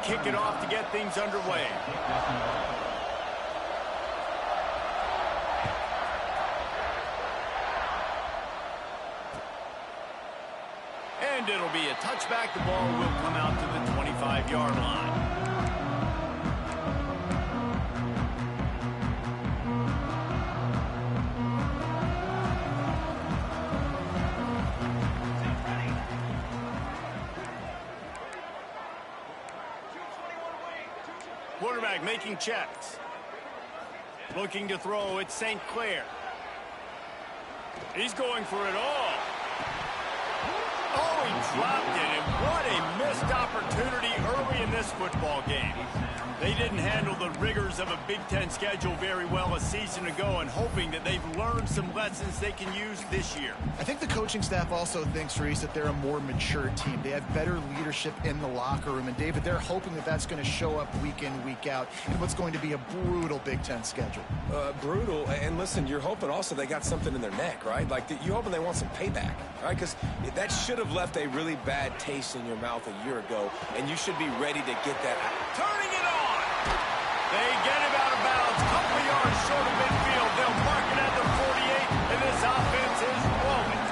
kick it off to get things underway. And it'll be a touchback. The ball will come out to the 25-yard line. Quarterback making checks. Looking to throw, it's St. Clair. He's going for it all. Oh, he dropped it, and what a missed opportunity early in this football game. They didn't handle the rigors of a Big Ten schedule very well a season ago, and hoping that they've learned some lessons they can use this year. I think the coaching staff also thinks, Reese, that they're a more mature team. They have better leadership in the locker room, and David, they're hoping that that's going to show up week in, week out in what's going to be a brutal Big Ten schedule. Brutal, and listen, you're hoping also they got something in their neck, right? Like, you hoping they want some payback, right? Because that should have left a really bad taste in your mouth a year ago, and you should be ready to get that out. Turning it on! They get him out of bounds, couple yards short of midfield. They'll mark it at the 48, and this offense is rolling.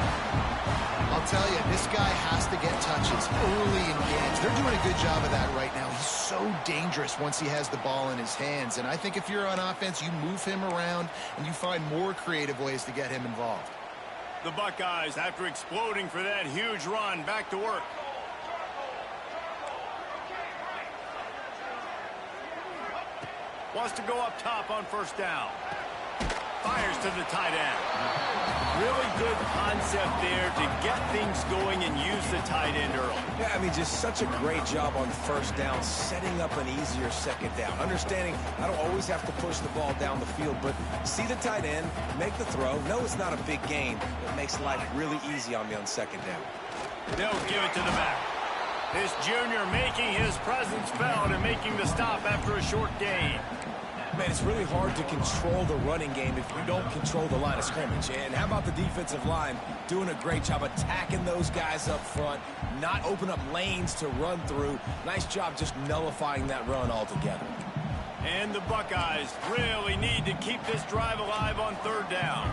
I'll tell you, this guy has to get touches early in games. They're doing a good job of that right now. He's so dangerous once he has the ball in his hands, and I think if you're on offense, you move him around, and you find more creative ways to get him involved. The Buckeyes, after exploding for that huge run, back to work. Wants to go up top on first down. Fires to the tight end. Really good concept there to get things going and use the tight end early. Yeah, I mean, just such a great job on first down, setting up an easier second down. Understanding I don't always have to push the ball down the field, but see the tight end, make the throw. No, it's not a big gain. It makes life really easy on me on second down. They'll give it to the back. This junior making his presence felt and making the stop after a short gain. Man, it's really hard to control the running game if you don't control the line of scrimmage. And how about the defensive line doing a great job attacking those guys up front, not open up lanes to run through. Nice job just nullifying that run altogether. And the Buckeyes really need to keep this drive alive on third down.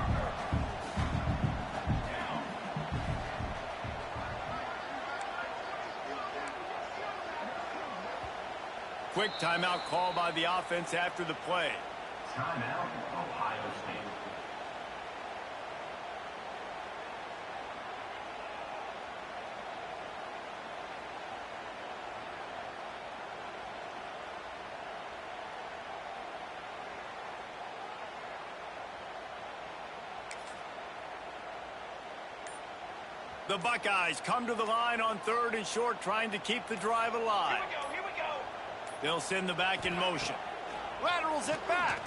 Quick timeout call by the offense after the play. Timeout, Ohio State. The Buckeyes come to the line on third and short, trying to keep the drive alive. Here we go. They'll send the back in motion. Laterals it back.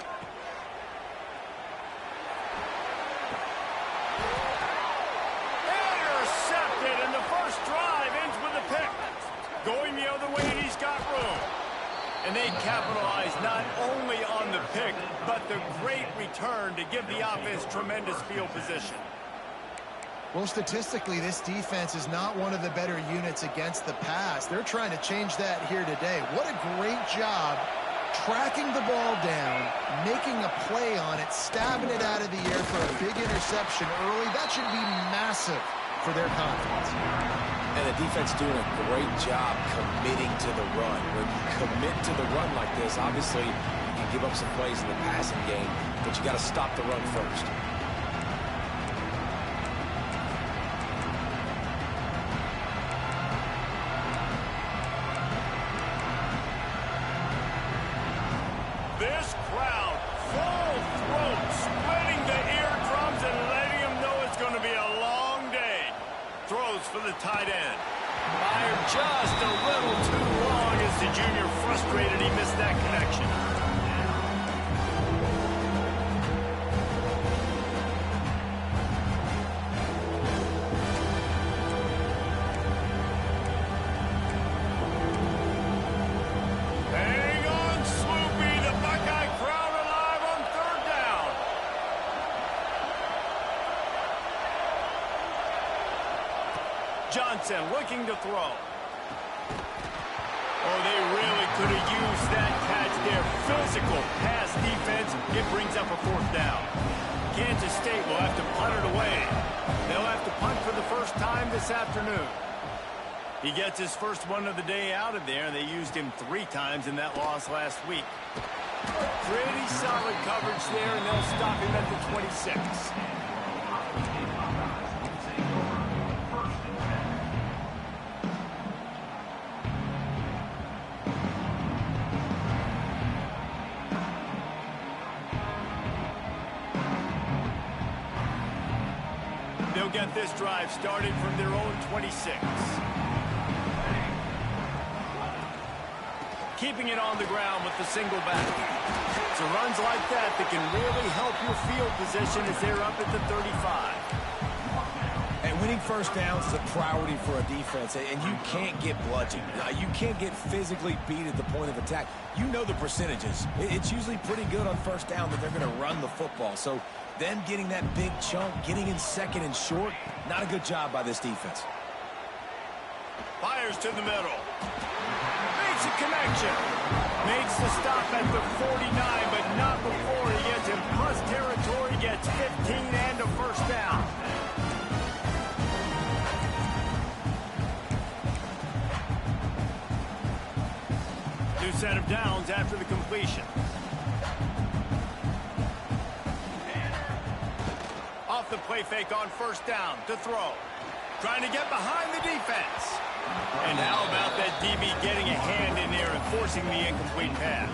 Intercepted, and the first drive ends with a pick. Going the other way, and he's got room. And they capitalize not only on the pick, but the great return to give the offense tremendous field position. Well, statistically, this defense is not one of the better units against the pass. They're trying to change that here today. What a great job tracking the ball down, making a play on it, stabbing it out of the air for a big interception early. That should be massive for their confidence. And the defense doing a great job committing to the run. When you commit to the run like this, obviously you can give up some plays in the passing game, but you got to stop the run first. This crowd, full throat, splitting the eardrums and letting them know it's going to be a long day. Throws for the tight end. Fired just a little too long as the junior frustrated he missed that connection. Johnson looking to throw. Oh, they really could have used that catch there. Physical pass defense. It brings up a fourth down. Kansas State will have to punt it away. They'll have to punt for the first time this afternoon. He gets his first one of the day out of there. They used him 3 times in that loss last week. Pretty solid coverage there, and they'll stop him at the 26. They'll get this drive started from their own 26. Keeping it on the ground with the single back. It's runs like that that can really help your field position as they're up at the 35. And winning first downs is a priority for a defense, and you can't get bludgeoned. You can't get physically beat at the point of attack. You know the percentages. It's usually pretty good on first down that they're going to run the football. So them getting that big chunk, getting in second and short, not a good job by this defense. Fires to the middle. Makes a connection. Makes the stop at the 49, but not before he gets in plus territory, gets 15 and a first down. New set of downs after the completion. Off the play fake on first down to throw. Trying to get behind the defense. And how about that DB getting a hand in there and forcing the incomplete pass?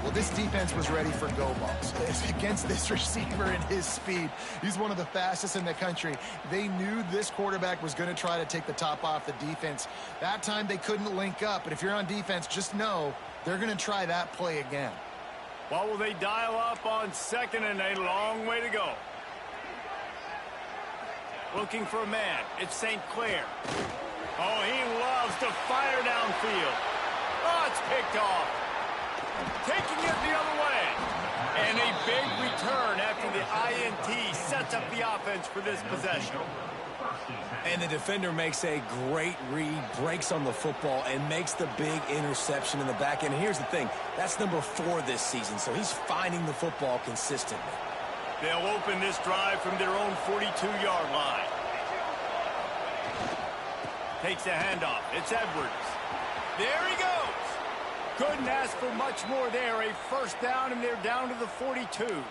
Well, this defense was ready for go balls. Against this receiver and his speed, he's one of the fastest in the country. They knew this quarterback was going to try to take the top off the defense. That time they couldn't link up, but if you're on defense, just know they're going to try that play again. What will they dial up on second and a long way to go? Looking for a man. It's St. Clair. Oh, he loves to fire downfield. Oh, it's picked off. Taking it the other way. And a big return after the INT sets up the offense for this possession. And the defender makes a great read, breaks on the football, and makes the big interception in the back end. And here's the thing. That's number 4 this season, so he's finding the football consistently. They'll open this drive from their own 42-yard line. Takes a handoff. It's Edwards. There he goes. Couldn't ask for much more there. A first down, and they're down to the 42.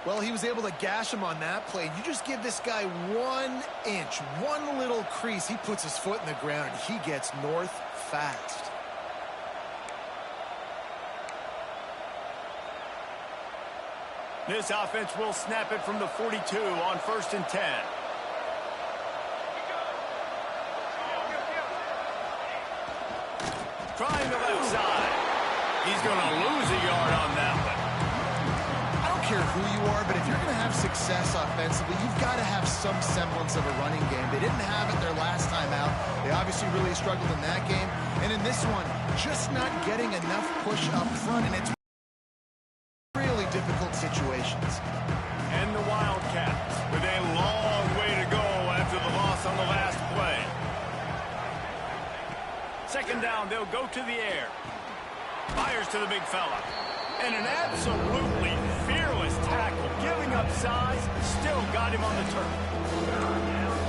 Well, he was able to gash him on that play. You just give this guy 1 inch, one little crease. He puts his foot in the ground, and he gets north fast. This offense will snap it from the 42 on 1st and 10. Trying the left side. He's going to lose a yard on that one. I don't care who you are, but if you're going to have success offensively, you've got to have some semblance of a running game. They didn't have it their last time out. They obviously really struggled in that game. And in this one, just not getting enough push up front, and it's really difficult situations. And the Wildcats with a long way to go after the loss on the last play. Second down, they'll go to the air. Fires to the big fella. And an absolutely fearless tackle. Giving up size, still got him on the turf.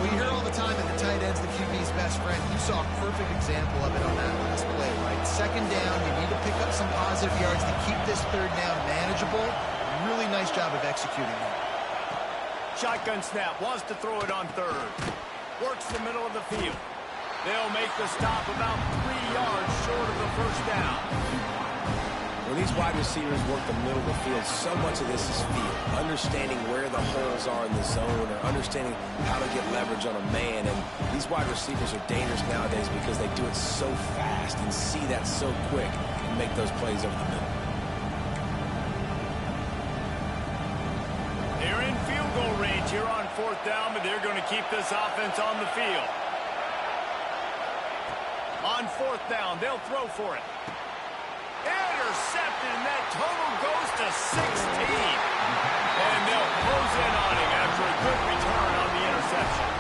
We hear all the time that the tight end's the QB's best friend. You saw a perfect example of it on that last play, right? Second down, you need to pick up some positive yards to keep this third down manageable. Really nice job of executing that. Shotgun snap, wants to throw it on third. Works the middle of the field. They'll make the stop about 3 yards short of the first down. When these wide receivers work the middle of the field, so much of this is feel. Understanding where the holes are in the zone, or understanding how to get leverage on a man. And these wide receivers are dangerous nowadays because they do it so fast and see that so quick and make those plays over the middle. They're in field goal range here on 4th down, but they're going to keep this offense on the field. On 4th down, they'll throw for it. Intercepted, and that total goes to 16. And they'll close in on him after a good return on the interception.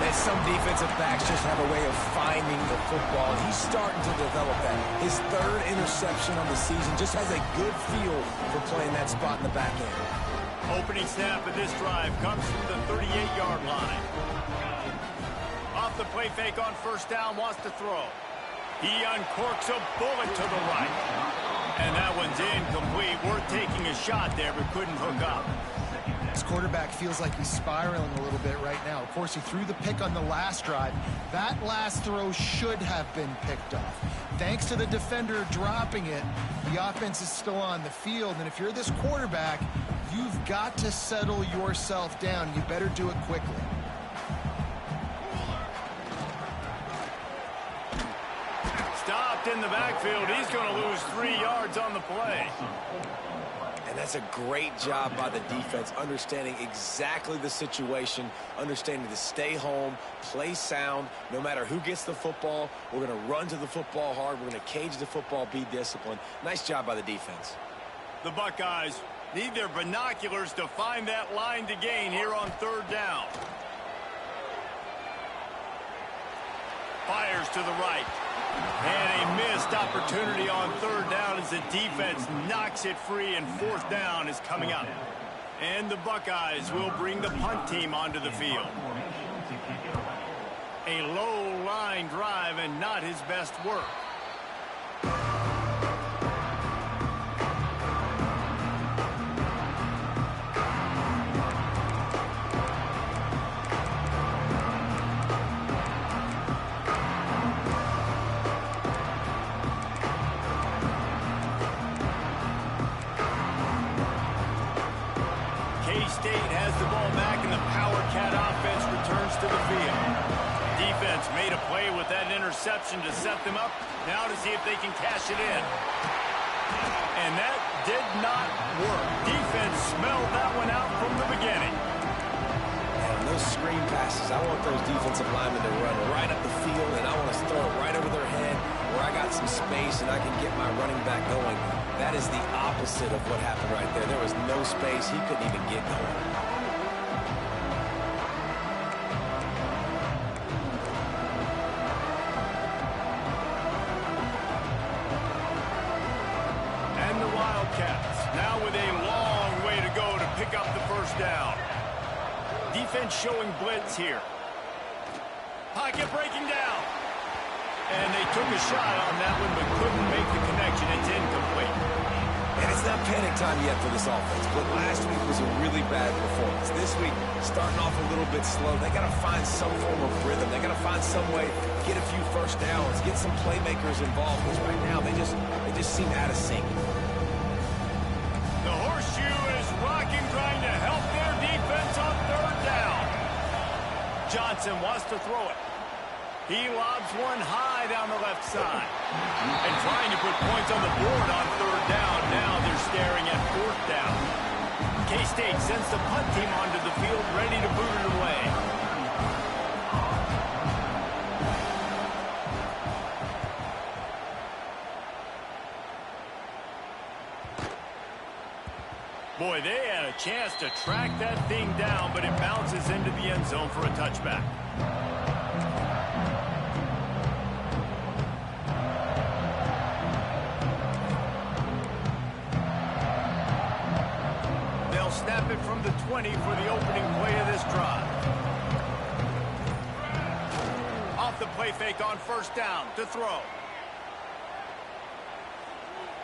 And some defensive backs just have a way of finding the football. He's starting to develop that. His third interception of the season just has a good feel for playing that spot in the back end. Opening snap of this drive comes from the 38-yard line. Off the play fake on first down, wants to throw. He uncorks a bullet to the right. And that one's incomplete. Worth taking a shot there, but couldn't hook up. This quarterback feels like he's spiraling a little bit right now. Of course, he threw the pick on the last drive. That last throw should have been picked off. Thanks to the defender dropping it, the offense is still on the field. And if you're this quarterback, you've got to settle yourself down. You better do it quickly. Stopped in the backfield. He's going to lose 3 yards on the play. And that's a great job by the defense, understanding exactly the situation, understanding to stay home, play sound. No matter who gets the football, we're going to run to the football hard. We're going to cage the football, be disciplined. Nice job by the defense. The Buckeyes need their binoculars to find that line to gain here on third down. Fires to the right. And a missed opportunity on third down as the defense knocks it free, and fourth down is coming up. And the Buckeyes will bring the punt team onto the field. A low line drive and not his best work. K-State has the ball back, and the Power Cat offense returns to the field. Defense made a play with that interception to set them up. Now to see if they can cash it in. And that did not work. Defense smelled that one out from the beginning. And those screen passes, I want those defensive linemen to run right up the field, and I want to throw it right over their head where I got some space and I can get my running back going. That is the opposite of what happened right there. There was no space. He couldn't even get going. And the Wildcats now with a long way to go to pick up the first down. Defense showing blitz here. Pocket breaking down. And they took a shot on that one but couldn't make the connection. It's incomplete. And it's not panic time yet for this offense, but last week was a really bad performance. This week, starting off a little bit slow. They got to find some form of rhythm. They got to find some way, get a few first downs, get some playmakers involved, because right now they just seem out of sync. The horseshoe is rocking, trying to help their defense on third down. Johnson wants to throw it. He lobs one high down the left side. And trying to put points on the board on third down. Now they're staring at fourth down. K-State sends the punt team onto the field, ready to boot it away. Boy, they had a chance to track that thing down, but it bounces into the end zone for a touchback. Snap it from the 20 for the opening play of this drive. Off the play fake on first down to throw.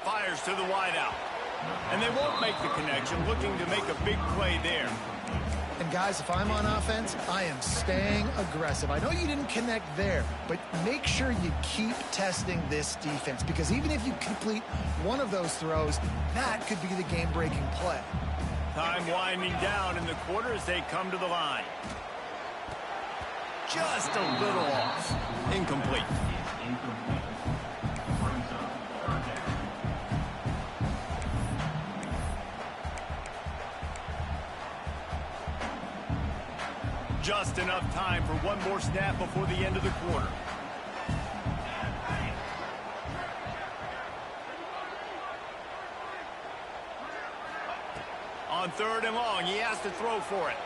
Fires to the wideout. And they won't make the connection, looking to make a big play there. And guys, if I'm on offense, I am staying aggressive. I know you didn't connect there, but make sure you keep testing this defense, because even if you complete one of those throws, that could be the game-breaking play. Time winding down in the quarter as they come to the line. Just a little off. Incomplete. Just enough time for one more snap before the end of the quarter. On third and long, he has to throw for it.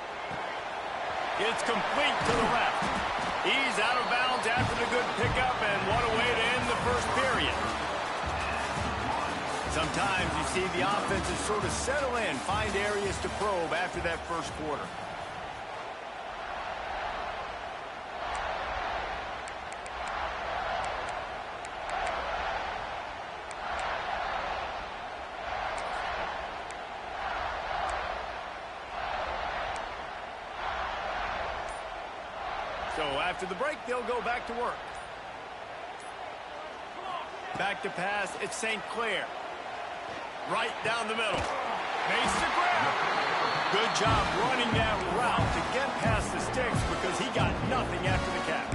It's complete to the left. He's out of bounds after the good pickup, and what a way to end the first period. Sometimes you see the offenses sort of settle in, find areas to probe after that first quarter. So after the break, they'll go back to work. Back to pass, it's St. Clair. Right down the middle. Makes the grab. Good job running that route to get past the sticks because he got nothing after the catch.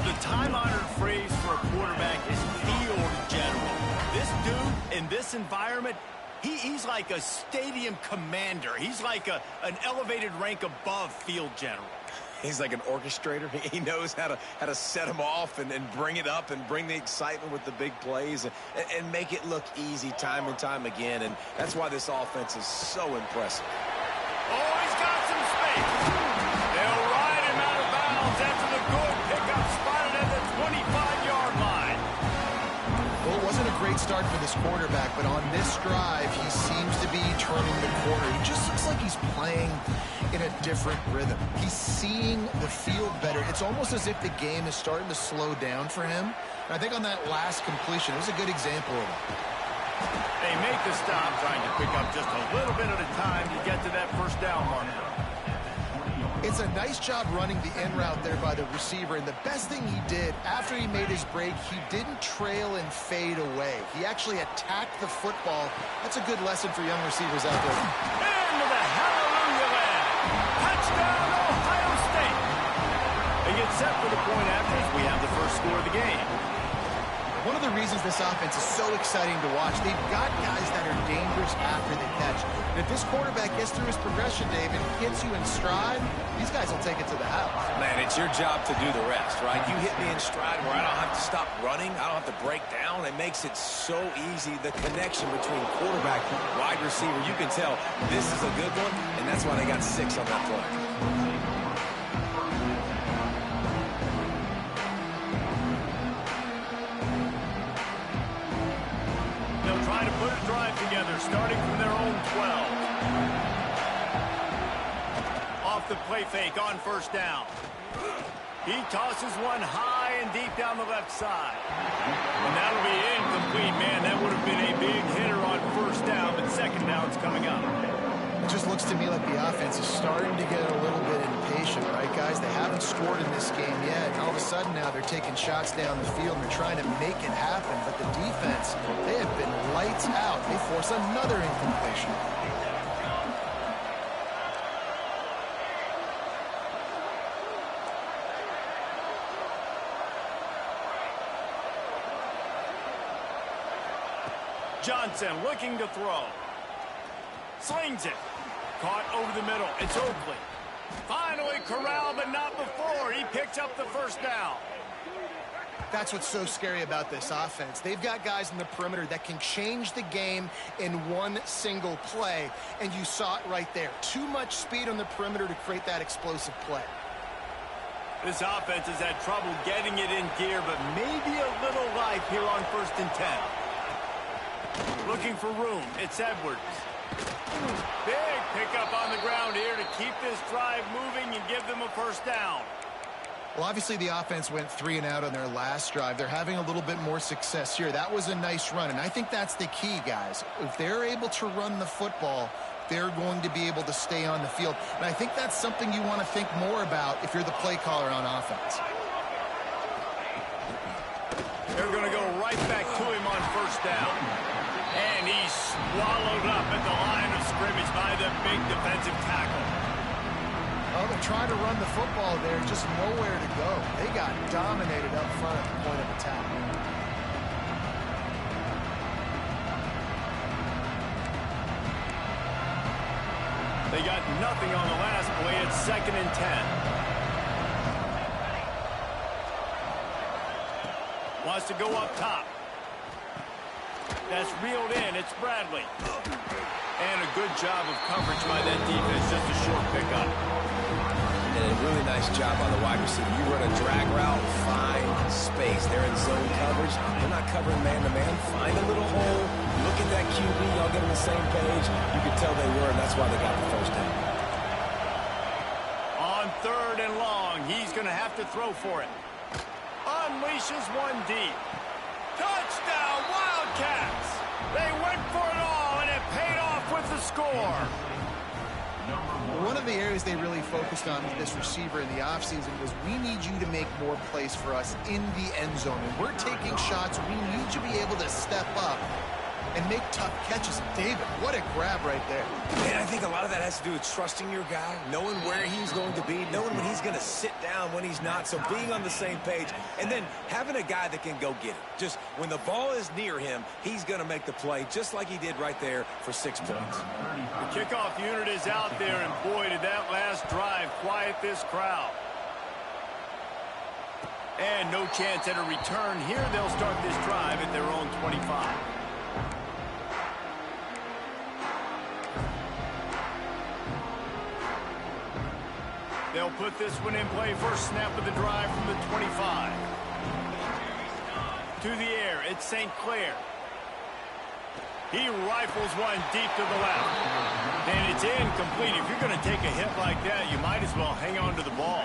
The time-honored phrase for a quarterback is field general. This dude in this environment, he's like a stadium commander. He's like an elevated rank above field general. He's like an orchestrator. He knows how to set them off and bring it up and bring the excitement with the big plays and make it look easy time and time again. And that's why this offense is so impressive. Oh, he's got some space. They'll ride him out of bounds after the good pickup spotted at the 25-yard line. Well, it wasn't a great start for this quarterback, but on this drive, he seems to be turning the corner. He just looks like he's playing in a different rhythm. He's seeing the field better. It's almost as if the game is starting to slow down for him. And I think on that last completion, it was a good example of it. They make the stop, trying to pick up just a little bit at a time to get to that first down marker. It's a nice job running the in route there by the receiver, and the best thing he did after he made his break, he didn't trail and fade away. He actually attacked the football. That's a good lesson for young receivers out there. Into the hallelujah land. Touchdown, Ohio State. They get set for the point after as we have the first score of the game. One of the reasons this offense is so exciting to watch, they've got guys that are dangerous after the catch. And if this quarterback gets through his progression, Dave, and hits you in stride, these guys will take it to the house. Man, it's your job to do the rest, right? You hit me in stride where I don't have to stop running. I don't have to break down. It makes it so easy. The connection between quarterback and wide receiver, you can tell this is a good one, and that's why they got 6 on that play. Trying to put a drive together, starting from their own 12. Off the play fake on first down. He tosses one high and deep down the left side. And that'll be incomplete, man. That would have been a big hitter on first down, but second down's coming up. It just looks to me like the offense is starting to get a little bit impatient, right, guys? They haven't scored in this game yet, and all of a sudden now they're taking shots down the field and they're trying to make it happen. But the defense, they have been lights out. They force another incompletion. Johnson looking to throw. Slings it. Caught over the middle. It's Oakley. Finally corralled, but not before. He picks up the first down. That's what's so scary about this offense. They've got guys in the perimeter that can change the game in one single play, and you saw it right there. Too much speed on the perimeter to create that explosive play. This offense has had trouble getting it in gear, but maybe a little life here on 1st and 10. Looking for room. It's Edwards. Big pickup on the ground here to keep this drive moving and give them a first down. Well, obviously the offense went 3 and out on their last drive. They're having a little bit more success here. That was a nice run, and I think that's the key, guys. If they're able to run the football, they're going to be able to stay on the field. And I think that's something you want to think more about if you're the play caller on offense. They're going to go right back to him on first down. And he's swallowed up at the line of scrimmage by the big defensive tackle. Oh, they're trying to run the football there, just nowhere to go. They got dominated up front at the point of attack. They got nothing on the last play. It's 2nd and 10. Wants to go up top. That's reeled in. It's Bradley. And a good job of coverage by that defense. Just a short pickup. And a really nice job by the wide receiver. You run a drag route, find space. They're in zone coverage. They're not covering man-to-man. Find a little hole. Look at that QB. Y'all get on the same page. You can tell they were, and that's why they got the first down. On 3rd and long, he's going to have to throw for it. Unleashes one deep. Touchdown, Wildcats! They went for it all, and it paid off with the score. One of the areas they really focused on with this receiver in the offseason was we need you to make more plays for us in the end zone. And we're taking shots. We need you to be able to step up and make tough catches. David, what a grab right there. Man, I think a lot of that has to do with trusting your guy, knowing where he's going to be, knowing when he's going to sit down, when he's not. So being on the same page, and then having a guy that can go get it. Just when the ball is near him, he's going to make the play, just like he did right there for 6 points. The kickoff unit is out there, and boy, did that last drive quiet this crowd. And no chance at a return here. They'll start this drive at their own 25. They'll put this one in play. First snap of the drive from the 25. To the air, it's St. Clair. He rifles one deep to the left. And it's incomplete. If you're going to take a hit like that, you might as well hang on to the ball.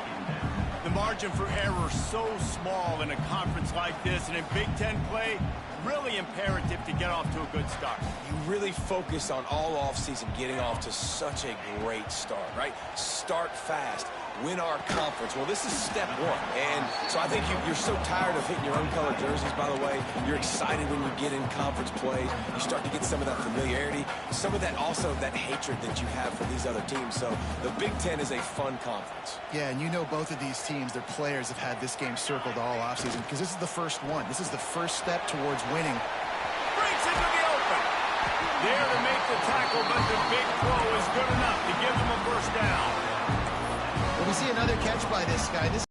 The margin for error so small in a conference like this, and in Big Ten play, really imperative to get off to a good start. You really focus on all offseason getting off to such a great start, right? Start fast. Win our conference. Well, this is step one. And so I think you're so tired of hitting your own color jerseys, by the way. You're excited when you get in conference play. You start to get some of that familiarity, some of that also that hatred that you have for these other teams. So the Big Ten is a fun conference. Yeah, and you know both of these teams, their players have had this game circled all offseason because this is the first one. This is the first step towards winning. Breaks into the open. There to make the tackle, but the big throw is good enough to give them a first down. Well, we see another catch by this guy. This is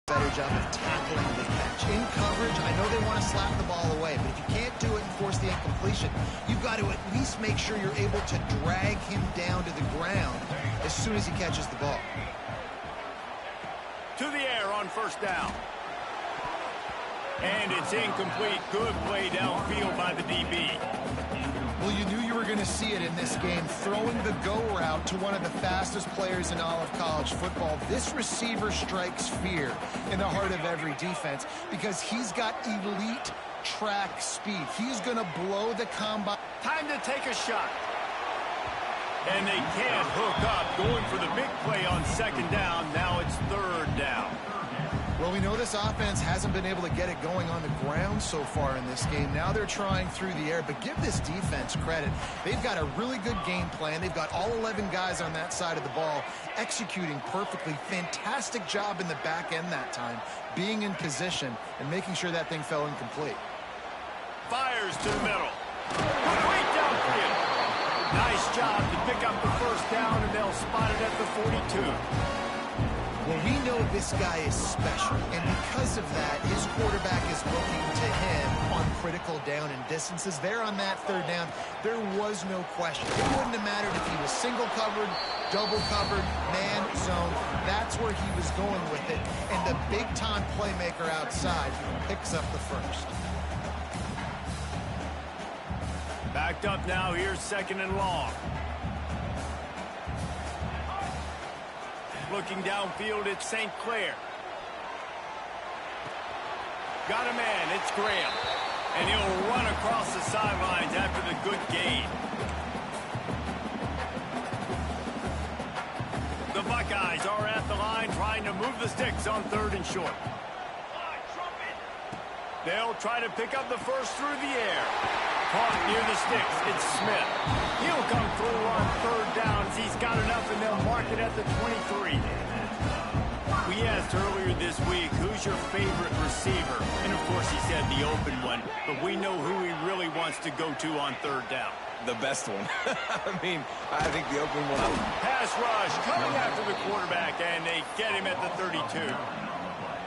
a better job of tackling the catch. In coverage, I know they want to slap the ball away, but if you can't do it and force the incompletion, you've got to at least make sure you're able to drag him down to the ground as soon as he catches the ball. To the air on first down. And it's incomplete. Good play downfield by the DB. Well, you knew you were going to see it in this game, throwing the go route to one of the fastest players in all of college football. This receiver strikes fear in the heart of every defense because he's got elite track speed. He's going to blow the combine. Time to take a shot. And they can't hook up. Going for the big play on second down. Now it's third down. Well, we know this offense hasn't been able to get it going on the ground so far in this game. Now they're trying through the air, but give this defense credit. They've got a really good game plan. They've got all 11 guys on that side of the ball executing perfectly. Fantastic job in the back end that time, being in position and making sure that thing fell incomplete. Fires to the middle. Complete downfield. Nice job to pick up the first down, and they'll spot it at the 42. Well, we know this guy is special, and because of that, his quarterback is looking to him on critical down and distances. There on that third down, there was no question. It wouldn't have mattered if he was single covered, double covered, man, zone. That's where he was going with it, and the big-time playmaker outside picks up the first. Backed up now. Here's second and long. Looking downfield, it's St. Clair. Got a man, it's Graham. And he'll run across the sidelines after the good gain. The Buckeyes are at the line trying to move the sticks on third and short. They'll try to pick up the first through the air. Caught near the sticks, it's Smith. He'll come through on third downs. He's got enough, and they'll mark it at the 23. We asked earlier this week, who's your favorite receiver? And, of course, he said the open one. But we know who he really wants to go to on third down. The best one. I mean, I think the open one. Pass rush coming after the quarterback, and they get him at the 32.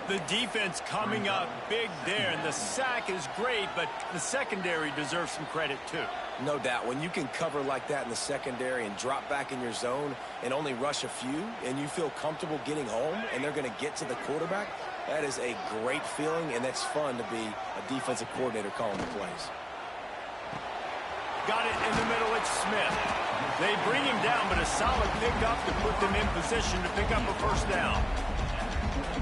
The defense coming up big there, and the sack is great, but the secondary deserves some credit too. No doubt. When you can cover like that in the secondary and drop back in your zone and only rush a few, and you feel comfortable getting home and they're going to get to the quarterback, that is a great feeling, and that's fun to be a defensive coordinator calling the plays. Got it in the middle, it's Smith. They bring him down, but a solid pickup to put them in position to pick up a first down.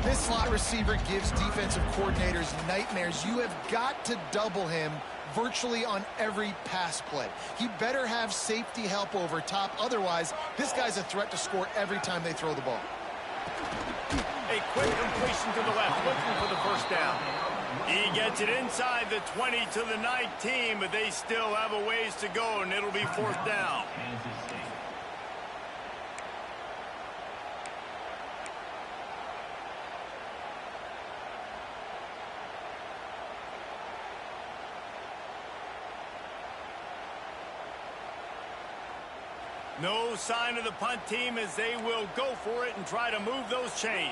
This slot receiver gives defensive coordinators nightmares. You have got to double him virtually on every pass play. He better have safety help over top. Otherwise, this guy's a threat to score every time they throw the ball. A quick completion to the left, looking for the first down. He gets it inside the 20 to the 19, but they still have a ways to go, and it'll be fourth down. No sign of the punt team as they will go for it and try to move those chains.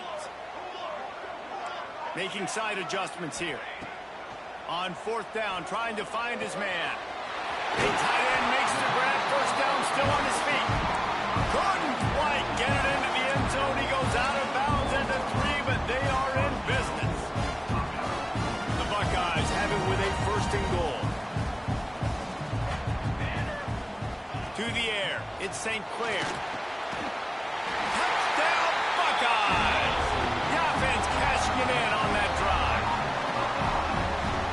Making side adjustments here. On fourth down, trying to find his man. A tight end makes the grab. First down, still on his feet. Couldn't quite get it into the end zone. He goes out of bounds at the 3, but they are in business. The Buckeyes have it with a first and goal. To the air, it's St. Clair. Touchdown, Buckeyes! The offense cashing it in on that drive.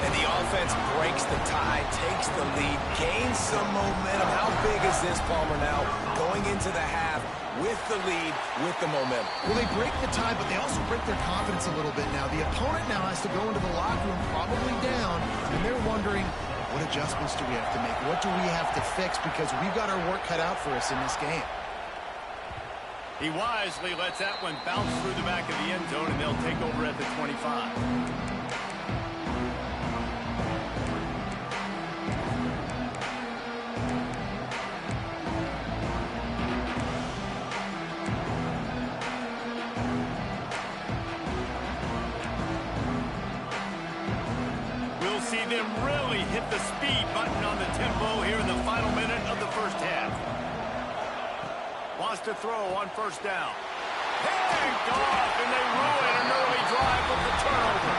And the offense breaks the tie, takes the lead, gains some momentum. How big is this, Palmer, now? Going into the half with the lead, with the momentum. Well, they break the tie, but they also break their confidence a little bit now. The opponent now has to go into the locker room probably down, and they're wondering, what adjustments do we have to make? What do we have to fix? Because we've got our work cut out for us in this game. He wisely lets that one bounce through the back of the end zone, and they'll take over at the 25. Them really hit the speed button on the tempo here in the final minute of the first half. Wants to throw on first down. Picked off, and they ruin an early drive with the turnover.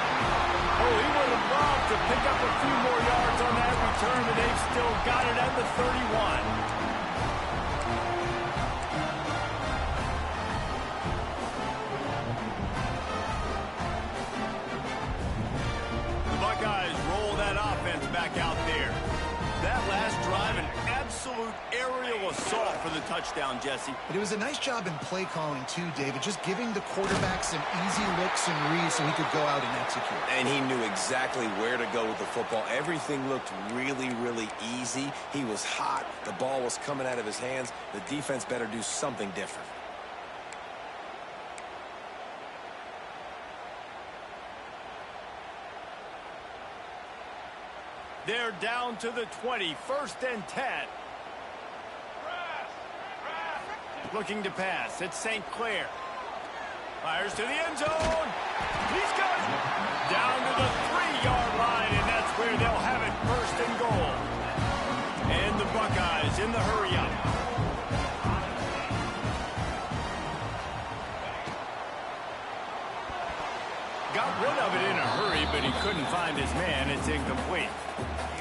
Oh, he would have loved to pick up a few more yards on that return, and they've still got it at the 31. Back out there. That last drive, an absolute aerial assault for the touchdown, Jesse. But it was a nice job in play calling too, David, just giving the quarterback some easy looks and reads so he could go out and execute. And he knew exactly where to go with the football. Everything looked really, really easy. He was hot. The ball was coming out of his hands. The defense better do something different. They're down to the 20, first and 10. Looking to pass. It's St. Clair. Fires to the end zone. He's got it. Down to the 3-yard line, and that's where they'll have it, first and goal. And the Buckeyes in the hurry-up. Got rid of it in a hurry, but he couldn't find his man. It's incomplete.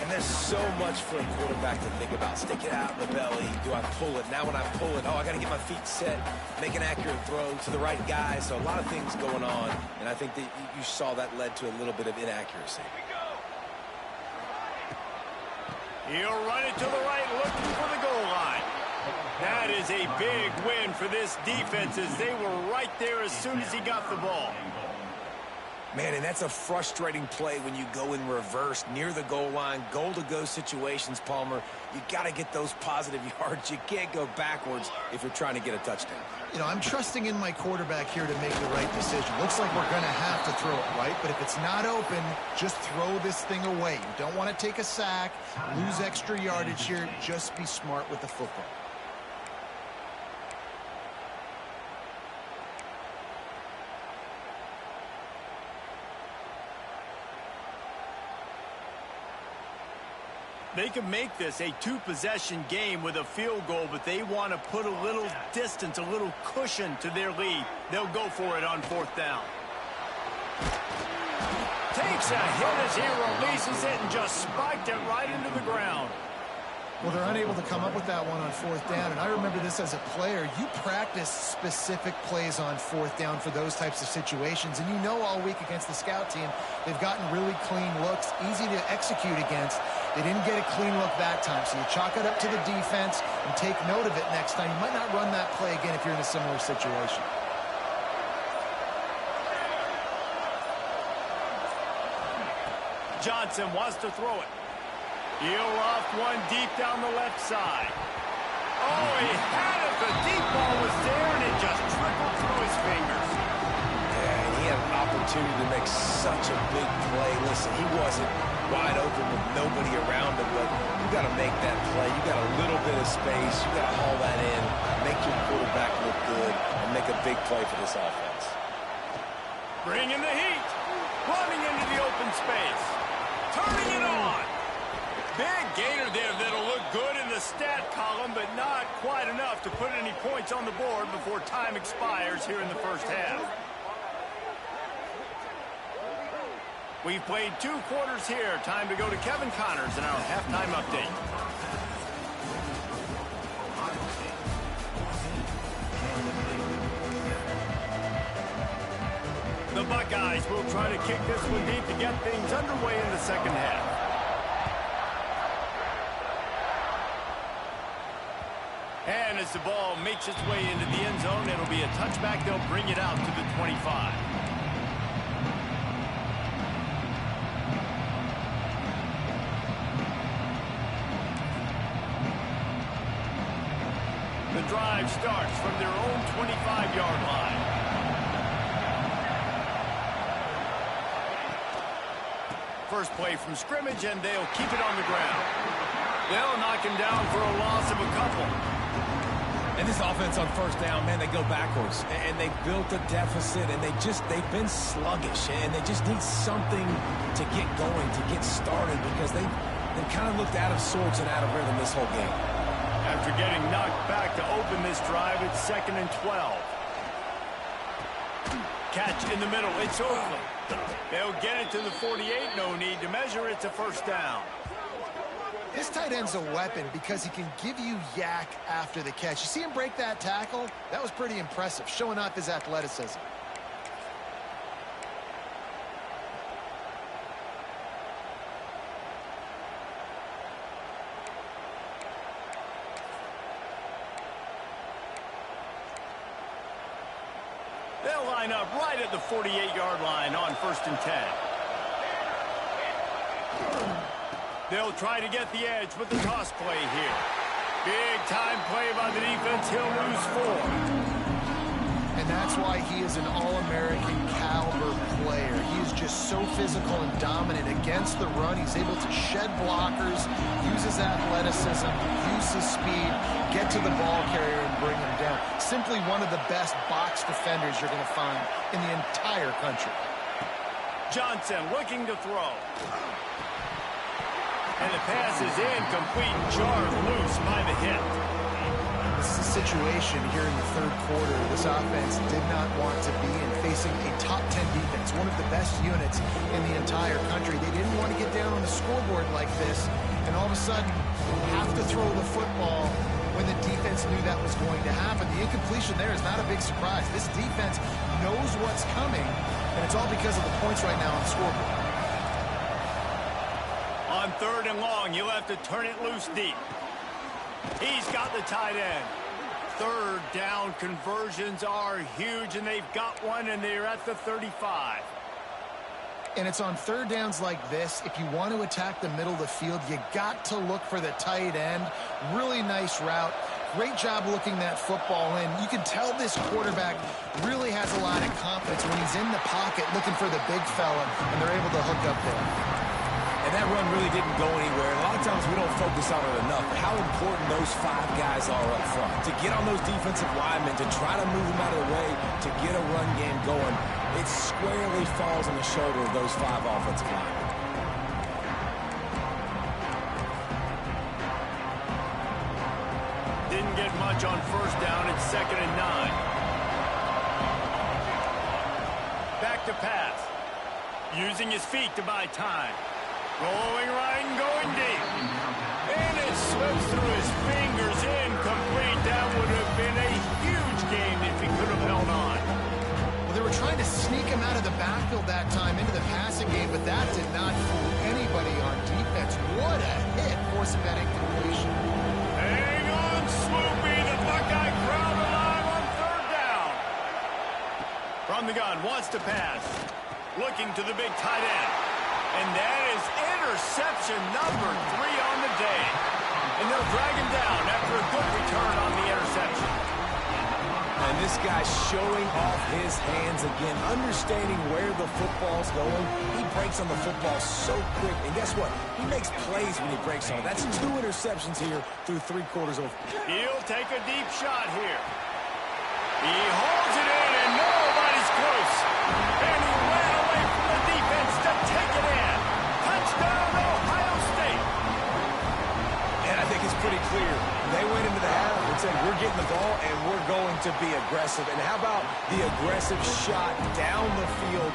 And there's so much for a quarterback to think about. Stick it out in the belly. Do I pull it? Now when I pull it, oh, I got to get my feet set, make an accurate throw to the right guy. So a lot of things going on, and I think that you saw that led to a little bit of inaccuracy. He'll run it to the right, looking for the goal line. That is a big win for this defense as they were right there as soon as he got the ball. Man, and that's a frustrating play when you go in reverse near the goal line, goal-to-go situations, Palmer. You got to get those positive yards. You can't go backwards if you're trying to get a touchdown. You know, I'm trusting in my quarterback here to make the right decision. Looks like we're going to have to throw it right, but if it's not open, just throw this thing away. You don't want to take a sack, lose extra yardage here. Just be smart with the football. They can make this a two-possession game with a field goal, but they want to put a little distance, a little cushion to their lead. They'll go for it on 4th down. Takes a hit as he releases it and just spiked it right into the ground. Well, they're unable to come up with that one on 4th down, and I remember this as a player. You practice specific plays on 4th down for those types of situations, and you know all week against the scout team, they've gotten really clean looks, easy to execute against. They didn't get a clean look that time, so you chalk it up to the defense and take note of it next time. You might not run that play again if you're in a similar situation. Johnson wants to throw it. He'll loft one deep down the left side. Oh, he had it. The deep ball was there, and it just trickled through his fingers. Yeah, and he had an opportunity to make such a big play. Listen, he wasn't wide open with nobody around him, but you got to make that play. You got a little bit of space. You got to haul that in, make your quarterback look good, and make a big play for this offense. Bringing the heat. Running into the open space. Turning it on. Big gainer there that'll look good in the stat column, but not quite enough to put any points on the board before time expires here in the first half. We've played 2 quarters here. Time to go to Kevin Connors in our halftime update. The Buckeyes will try to kick this one deep to get things underway in the second half. And as the ball makes its way into the end zone, it'll be a touchback. They'll bring it out to the 25. The drive starts from their own 25-yard line. First play from scrimmage, and they'll keep it on the ground. They'll knock him down for a loss of a couple. And this offense on 1st down, man, they go backwards. And they built a deficit, and they've been sluggish. And they just need something to get going, to get started, because they've kind of looked out of sorts and out of rhythm this whole game. After getting knocked back to open this drive, it's 2nd and 12. Catch in the middle. It's Oakland. They'll get it to the 48. No need to measure. It's a 1st down. This tight end's a weapon because he can give you yak after the catch. You see him break that tackle? That was pretty impressive, showing off his athleticism. They'll line up right at the 48-yard line on 1st and 10. They'll try to get the edge with the toss play here. Big time play by the defense. He'll lose 4. And that's why he is an All-American caliber player. He is just so physical and dominant against the run. He's able to shed blockers, use his athleticism, use his speed, get to the ball carrier and bring him down. Simply one of the best box defenders you're going to find in the entire country. Johnson looking to throw. And the pass is incomplete, jarred loose by the hit. This is a situation here in the 3rd quarter this offense did not want to be in, facing a top 10 defense, one of the best units in the entire country. They didn't want to get down on the scoreboard like this and all of a sudden have to throw the football when the defense knew that was going to happen. The incompletion there is not a big surprise. This defense knows what's coming, and it's all because of the points right now on the scoreboard. On 3rd and long, you'll have to turn it loose deep. He's got the tight end. 3rd down conversions are huge, and they've got one, and they're at the 35. And it's on 3rd downs like this. If you want to attack the middle of the field, you got to look for the tight end. Really nice route. Great job looking that football in. You can tell this quarterback really has a lot of confidence when he's in the pocket looking for the big fella, and they're able to hook up there. And that run really didn't go anywhere. A lot of times we don't focus on it enough, but how important those 5 guys are up front. To get on those defensive linemen, to try to move them out of the way, to get a run game going, it squarely falls on the shoulder of those 5 offensive linemen. get much on first down. It's 2nd and 9. Back to pass. Using his feet to buy time. Going right and going deep. And it slips through his fingers. Incomplete. That would have been a huge game if he could have held on. Well, they were trying to sneak him out of the backfield that time into the passing game, but that did not fool anybody on defense. What a hit forcing that incompletion. Hang on, Sloopy. The Buckeye crowd alive on 3rd down. From the gun, wants to pass. Looking to the big tight end. And that is interception number 3 on the day. And they'll drag him down after a good return on the interception. And this guy's showing off his hands again, understanding where the football's going. He breaks on the football so quick. And guess what? He makes plays when he breaks on it. That's 2 interceptions here through 3 quarters of. He'll take a deep shot here. He holds it in, and nobody's close. And he ran away from the defense to take it in. Touchdown, Ohio State. And I think it's pretty clear. They went into the half and said, we're getting the ball, and we're going to be aggressive. And how about the aggressive shot down the field?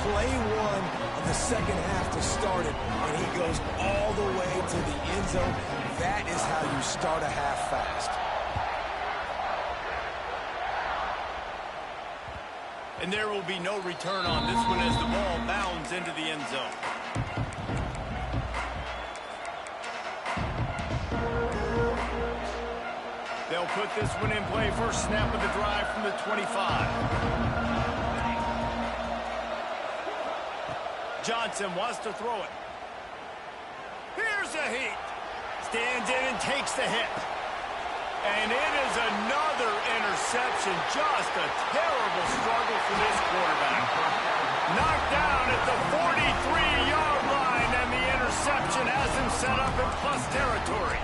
Play 1 of the second half to start it, and he goes all the way to the end zone. That is how you start a half fast. And there will be no return on this one as the ball bounds into the end zone. They'll put this one in play. First snap of the drive from the 25. Johnson wants to throw it. Here's a heat. Stands in and takes the hit. And it is another interception. Just a terrible struggle for this quarterback. Knocked down at the 43-yard line, and the interception has him set up in plus territory.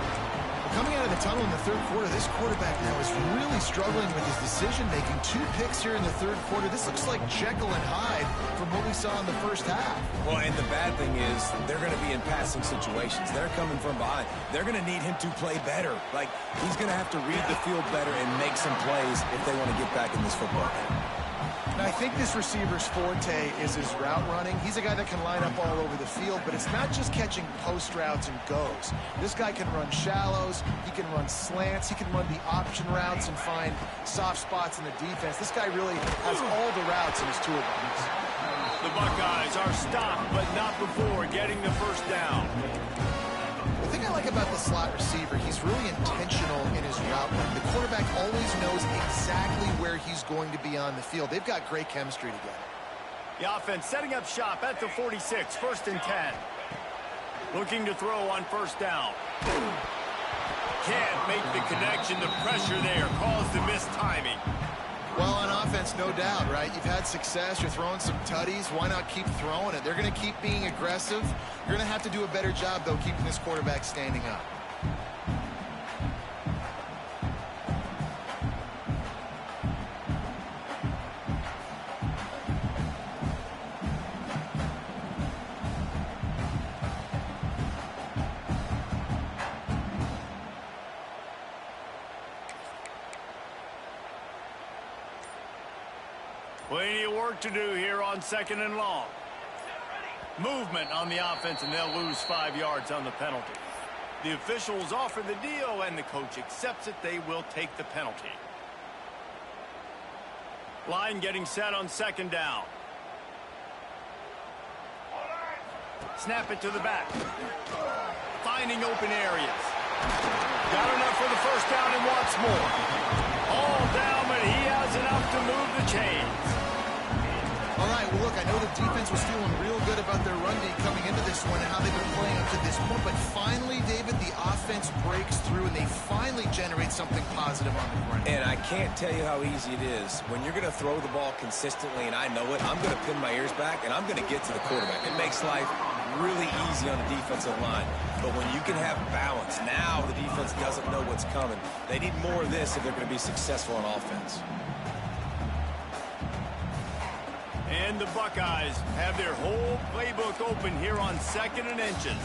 Coming out of the tunnel in the 3rd quarter, this quarterback now is really struggling with his decision-making. 2 picks here in the 3rd quarter. This looks like Jekyll and Hyde from what we saw in the first half. Well, and the bad thing is they're going to be in passing situations. They're coming from behind. They're going to need him to play better. Like, he's going to have to read the field better and make some plays if they want to get back in this football game. I think this receiver's forte is his route running. He's a guy that can line up all over the field, but it's not just catching post routes and goes. This guy can run shallows, he can run slants, he can run the option routes and find soft spots in the defense. This guy really has all the routes in his toolbox. The Buckeyes are stopped, but not before getting the first down. The thing I like about the slot receiver, he's really intentional in his route run. The quarterback always knows exactly where he's going to be on the field. They've got great chemistry together. The offense setting up shop at the 46, 1st and 10. Looking to throw on first down. Can't make the connection. The pressure there caused the missed timing. Well, on offense, no doubt, right? You've had success. You're throwing some tutties. Why not keep throwing it? They're going to keep being aggressive. You're going to have to do a better job, though, keeping this quarterback standing up. Plenty of work to do here on 2nd and long. Movement on the offense, and they'll lose 5 yards on the penalty. The officials offer the deal, and the coach accepts it. They will take the penalty. Line getting set on 2nd down. Snap it to the back. Finding open areas. Got enough for the first down and wants more. All down, but he has enough to move the chains. All right, well, look, I know the defense was feeling real good about their run D coming into this one and how they've been playing up to this point, but finally, David, the offense breaks through and they finally generate something positive on the ground. And I can't tell you how easy it is. When you're going to throw the ball consistently, and I know it, I'm going to pin my ears back, and I'm going to get to the quarterback. It makes life really easy on the defensive line. But when you can have balance, now the defense doesn't know what's coming. They need more of this if they're going to be successful on offense. And the Buckeyes have their whole playbook open here on 2nd and inches.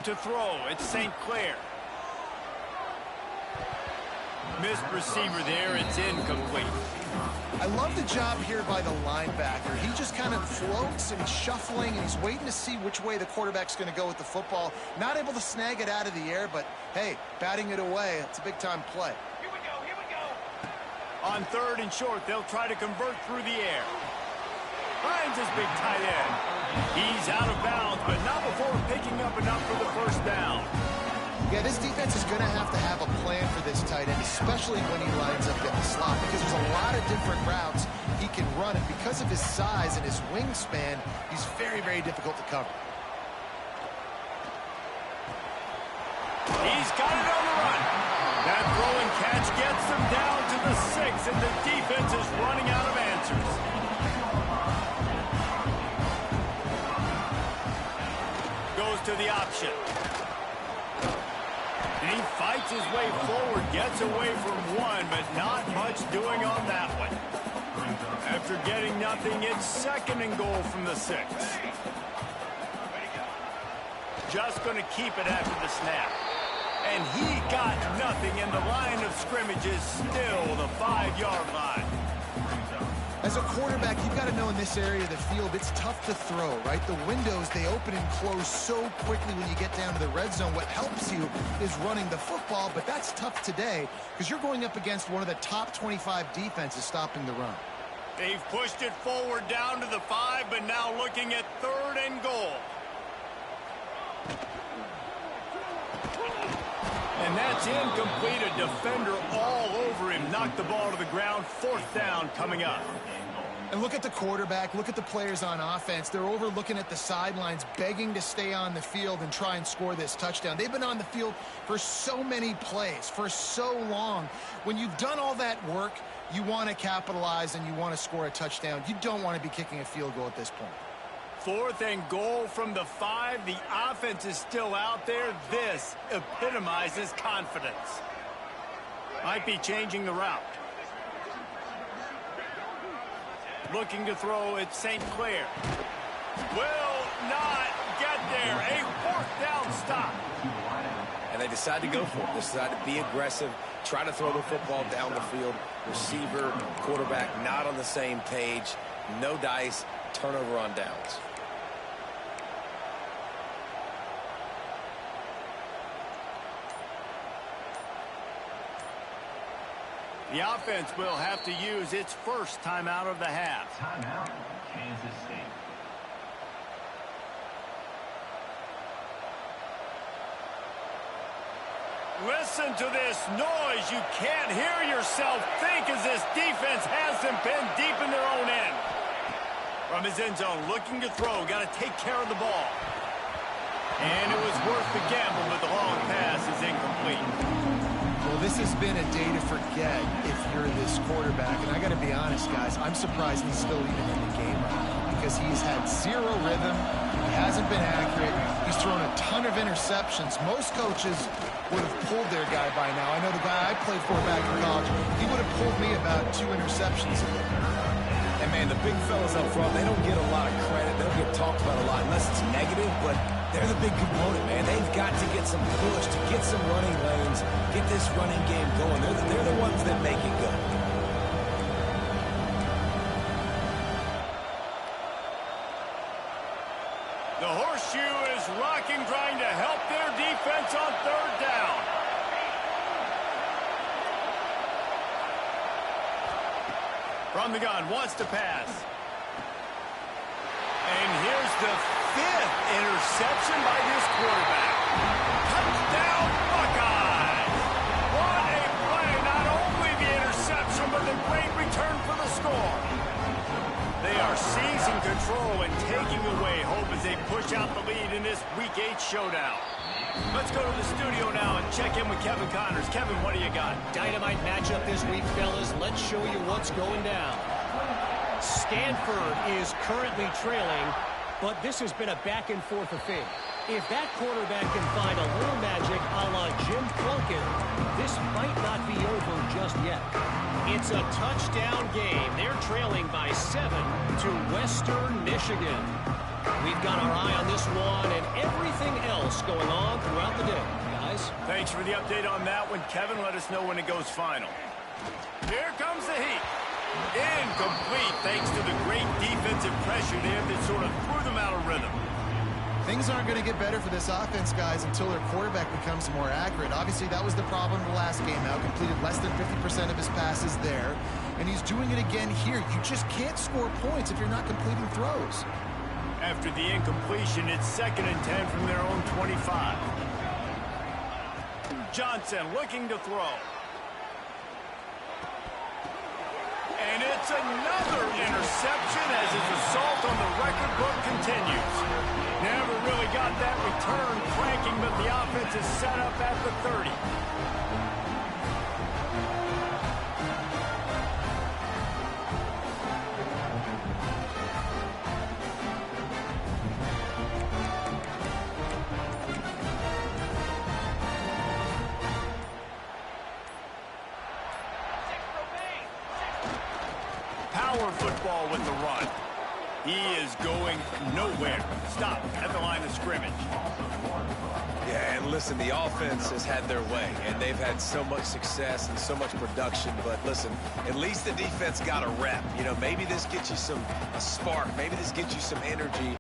To throw, it's St. Clair. Missed receiver there, it's incomplete. I love the job here by the linebacker. He just kind of floats and he's shuffling and he's waiting to see which way the quarterback's going to go with the football. Not able to snag it out of the air, but hey, batting it away, it's a big-time play. Here we go, here we go. On 3rd and short, they'll try to convert through the air. Finds his big tight end. He's out of bounds, but not before picking up enough for the first down. Yeah, this defense is going to have a plan for this tight end, especially when he lines up in the slot, because there's a lot of different routes he can run, and because of his size and his wingspan, he's very, very difficult to cover. He's got it on the run. That throw and catch gets them down to the 6, and the defense is running out of answers. Goes to the option. And he fights his way forward, gets away from one, but not much doing on that one. After getting nothing, it's 2nd and goal from the 6. Just going to keep it after the snap. And he got nothing, and the line of scrimmage is still the 5-yard line. As a quarterback, you've got to know in this area of the field, it's tough to throw, right? The windows, they open and close so quickly when you get down to the red zone. What helps you is running the football, but that's tough today because you're going up against one of the top 25 defenses stopping the run. They've pushed it forward down to the 5, but now looking at 3rd and goal. And that's incomplete. A defender all over him. Knocked the ball to the ground. 4th down coming up. And look at the quarterback. Look at the players on offense. They're overlooking at the sidelines, begging to stay on the field and try and score this touchdown. They've been on the field for so many plays, for so long. When you've done all that work, you want to capitalize and you want to score a touchdown. You don't want to be kicking a field goal at this point. 4th and goal from the 5. The offense is still out there. This epitomizes confidence. Might be changing the route. Looking to throw at St. Clair. Will not get there. A 4th down stop. And they decide to go for it. They decide to be aggressive, try to throw the football down the field. Receiver, quarterback not on the same page. No dice. Turnover on downs. The offense will have to use its first timeout of the half. Timeout, Kansas State. Listen to this noise. You can't hear yourself think as this defense has them pinned deep in their own end. From his end zone, looking to throw. Got to take care of the ball. And it was worth the gamble, but the long pass is incomplete. Well, this has been a day to forget if you're this quarterback. And I got to be honest, guys, I'm surprised he's still even in the game right now because he's had zero rhythm. He hasn't been accurate. He's thrown a ton of interceptions. Most coaches would have pulled their guy by now. I know the guy I played for back in college, he would have pulled me about 2 interceptions. And, man, the big fellas up front, they don't get a lot of credit. They don't get talked about a lot unless it's negative, but they're the big component, man. They've got to get some push, to get some running lanes, get this running game going. They're the ones that make it go. The horseshoe is rocking, trying to help their defense on 3rd down. From the gun, wants to pass. And here's the 5th interception by this quarterback. Touchdown, Buckeyes! What a play! Not only the interception, but the great return for the score. They are seizing control and taking away hope as they push out the lead in this Week 8 showdown. Let's go to the studio now and check in with Kevin Connors. Kevin, what do you got? Dynamite matchup this week, fellas. Let's show you what's going down. Stanford is currently trailing, but this has been a back-and-forth affair. If that quarterback can find a little magic a la Jim Plunkett, this might not be over just yet. It's a touchdown game. They're trailing by 7 to Western Michigan. We've got our eye on this one and everything else going on throughout the day, guys. Thanks for the update on that one, Kevin. Let us know when it goes final. Here comes the heat. Incomplete thanks to the great defensive pressure there that sort of threw them out of rhythm. Things aren't going to get better for this offense, guys, until their quarterback becomes more accurate. Obviously, that was the problem the last game out. Completed less than 50% of his passes there, and he's doing it again here. You just can't score points if you're not completing throws. After the incompletion, it's 2nd and 10 from their own 25. Johnson looking to throw. And it's another interception as his assault on the record book continues. Never really got that return cranking, but the offense is set up at the 30. Power football with the run. He is going nowhere. Stop at the line of scrimmage. Yeah, and listen, the offense has had their way, and they've had so much success and so much production. But listen, at least the defense got a rep. You know, maybe this gets you a spark. Maybe this gets you some energy.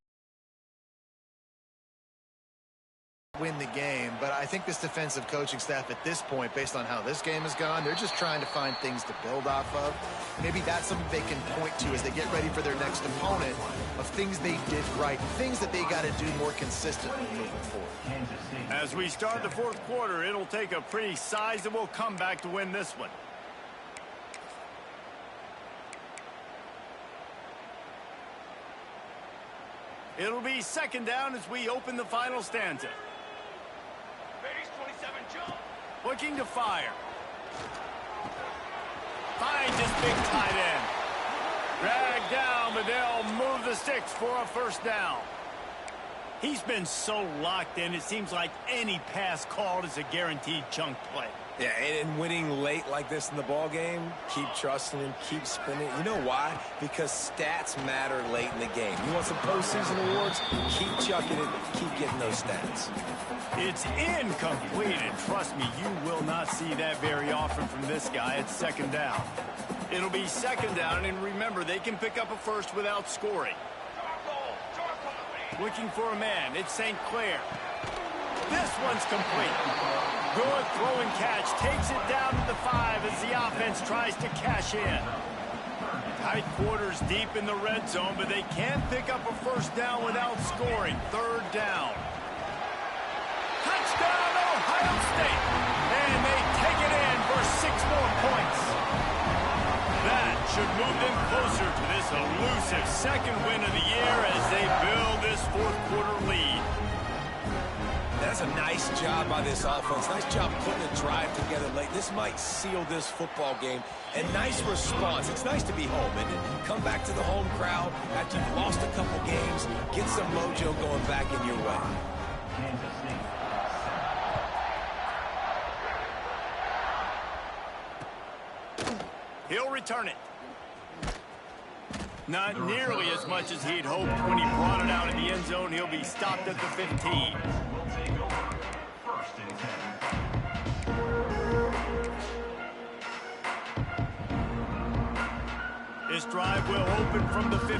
Win the game, but I think this defensive coaching staff at this point, based on how this game has gone, they're just trying to find things to build off of. Maybe that's something they can point to as they get ready for their next opponent, of things they did right, things that they got to do more consistently moving forward. As we start the 4th quarter, it'll take a pretty sizable comeback to win this one. It'll be 2nd down as we open the final stanza. Looking to fire. Finds his big tight end. Dragged down, but they'll move the sticks for a 1st down. He's been so locked in, it seems like any pass called is a guaranteed chunk play. Yeah, and winning late like this in the ball game, keep trusting him, keep spinning. You know why? Because stats matter late in the game. You want some postseason awards? Keep chucking it, keep getting those stats. It's incomplete, and trust me, you will not see that very often from this guy. It's 2nd down. It'll be 2nd down, and remember, they can pick up a first without scoring. Looking for a man. It's St. Clair. This one's complete. Good throw and catch. Takes it down to the 5 as the offense tries to cash in. Tight quarters deep in the red zone, but they can't pick up a 1st down without scoring. 3rd down. Touchdown, Ohio State. And they take it in for 6 more points. That should move them closer to this elusive 2nd win of the year as they build this 4th quarter lead. That's a nice job by this offense. Nice job putting a drive together late. This might seal this football game. And nice response. It's nice to be home, and come back to the home crowd after you've lost a couple games. Get some mojo going back in your way. He'll return it. Not nearly as much as he'd hoped when he brought it out in the end zone. He'll be stopped at the 15. This drive will open from the 15.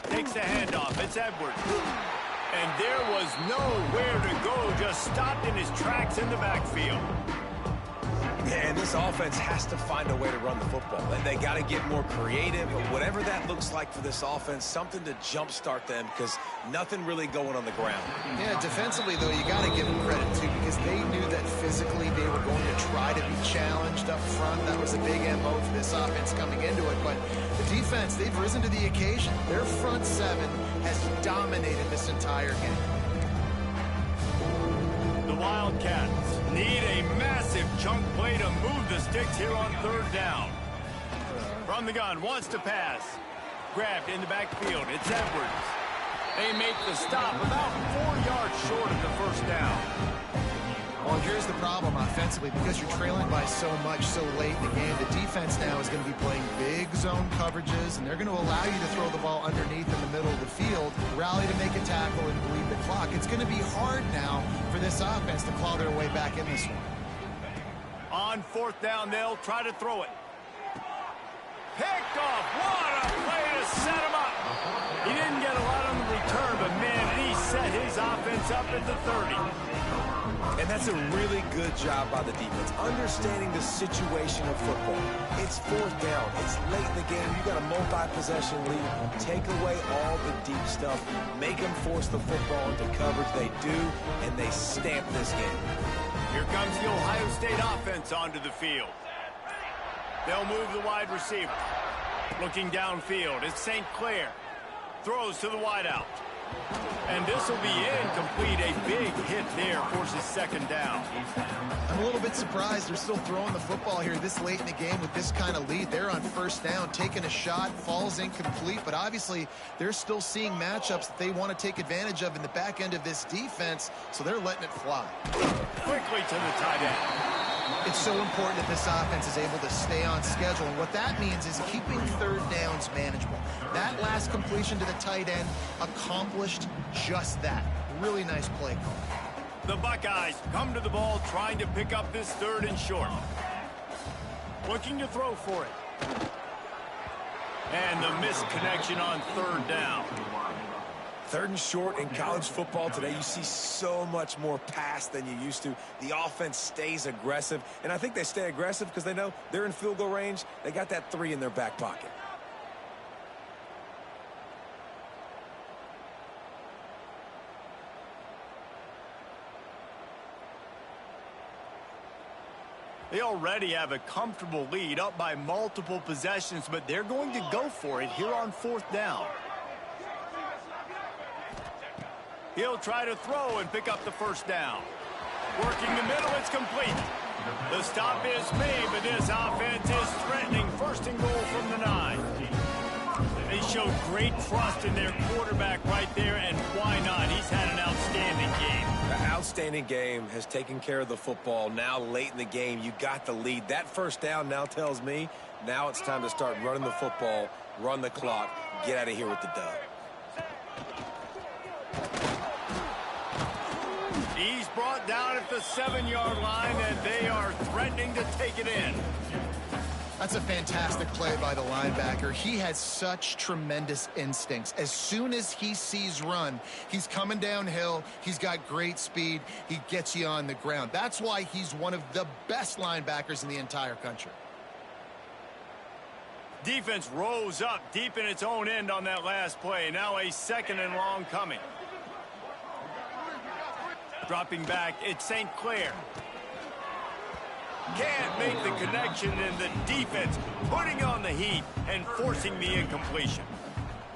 Takes the handoff. It's Edwards. And there was nowhere to go. Just stopped in his tracks in the backfield. And this offense has to find a way to run the football. They got to get more creative, but whatever that looks like for this offense, something to jumpstart them, because nothing really going on the ground. Yeah, defensively, though, you got to give them credit, too, because they knew that physically they were going to try to be challenged up front. That was a big MO for this offense coming into it. But the defense, they've risen to the occasion. Their front 7 has dominated this entire game. The Wildcats need a massive chunk play to move the sticks here on 3rd down. From the gun, wants to pass. Grabbed in the backfield. It's Edwards. They make the stop about 4 yards short of the 1st down. Well, here's the problem offensively. Because you're trailing by so much so late in the game, the defense now is going to be playing big zone coverages, and they're going to allow you to throw the ball underneath in the middle of the field, rally to make a tackle, and bleed the clock. It's going to be hard now for this offense to claw their way back in this one. On fourth down, they'll try to throw it. Picked off. What a play to set him up. He didn't get a lot on the return, but, man, he set his offense up at the 30. And that's a really good job by the defense, understanding the situation of football. It's fourth down. It's late in the game. You got a multi-possession lead. Take away all the deep stuff. Make them force the football into coverage. They do, and they stamp this game. Here comes the Ohio State offense onto the field. They'll move the wide receiver. Looking downfield, it's St. Clair. Throws to the wideout. And this will be incomplete. A big hit there, forces second down. I'm a little bit surprised they're still throwing the football here this late in the game with this kind of lead. They're on first down, taking a shot, falls incomplete, but obviously they're still seeing matchups that they want to take advantage of in the back end of this defense, so they're letting it fly. Quickly to the tight end. It's so important that this offense is able to stay on schedule, and what that means is keeping third downs manageable. That last completion to the tight end accomplished just that. Really nice play call. The Buckeyes come to the ball trying to pick up this third and short. Looking to throw for it. And the missed connection on third down. Third and short in college football today, you see so much more pass than you used to. The offense stays aggressive, and I think they stay aggressive because they know they're in field goal range. They got that 3 in their back pocket. They already have a comfortable lead, up by multiple possessions, but they're going to go for it here on fourth down. He'll try to throw and pick up the first down. Working the middle, it's complete. The stop is made, but this offense is threatening first and goal from the 9. They showed great trust in their quarterback right there, and why not? He's had an outstanding game. An outstanding game, has taken care of the football. Now late in the game, you got the lead. That first down now tells me now it's time to start running the football, run the clock, get out of here with the dub. He's brought down at the 7-yard line, and they are threatening to take it in. That's a fantastic play by the linebacker. He has such tremendous instincts. As soon as he sees run, he's coming downhill. He's got great speed. He gets you on the ground. That's why he's one of the best linebackers in the entire country. Defense rose up deep in its own end on that last play. Now a second and long coming. Dropping back, it's St. Clair. Can't make the connection, and the defense putting on the heat and forcing the incompletion.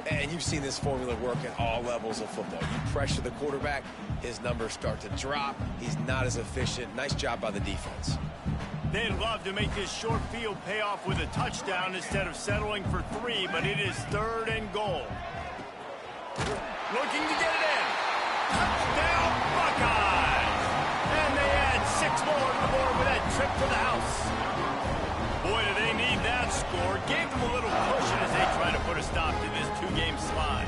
And you've seen this formula work at all levels of football. You pressure the quarterback, his numbers start to drop. He's not as efficient. Nice job by the defense. They'd love to make this short field pay off with a touchdown instead of settling for 3, but it is third and goal. Looking to get it in. Touchdown, Buckeyes! And they add 6 more to the board with that trip to the house. Boy, do they need that score. Gave them a little cushion as they try to put a stop to this 2-game slide.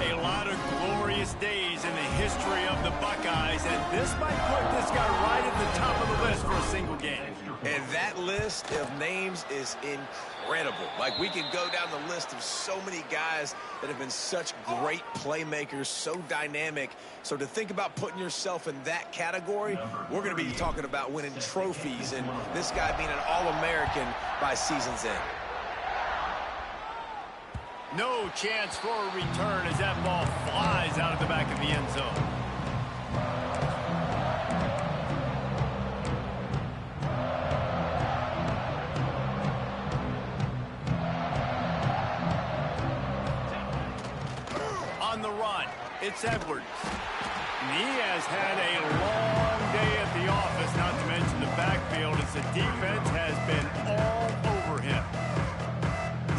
A lot of glorious days in the history of the Buckeyes, and this might put this guy right at the top of the list for a single game. And that list of names is incredible. Like, we can go down the list of so many guys that have been such great playmakers, so dynamic. So to think about putting yourself in that category, we're going to be talking about winning trophies and this guy being an All-American by season's end. No chance for a return as that ball flies out of the back of the end zone. On the run, it's Edwards. And he has had a long day at the office, not to mention the backfield, as the defense has been all over him.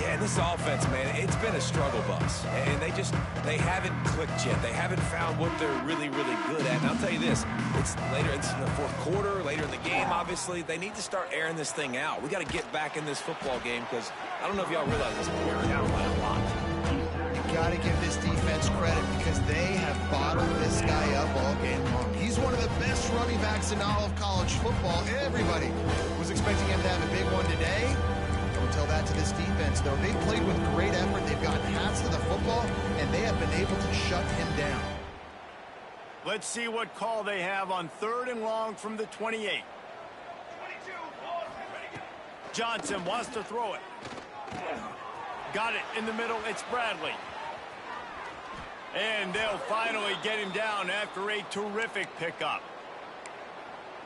Yeah, this offense, man, it's been a struggle bus, and they haven't clicked yet. They haven't found what they're really, really good at. And I'll tell you this, it's in the fourth quarter, later in the game, obviously. They need to start airing this thing out. We got to get back in this football game because I don't know if y'all realize this, but we're airing out by a lot. You got to give this defense credit because they have bottled this guy up all game long. He's one of the best running backs in all of college football. Everybody was expecting him to have a big one today. Don't tell that to this defense, though. They played with great effort. They've gotten hats to the football, and they have been able to shut him down. Let's see what call they have on 3rd and long from the 28. Johnson wants to throw it. Got it in the middle. It's Bradley. And they'll finally get him down after a terrific pickup.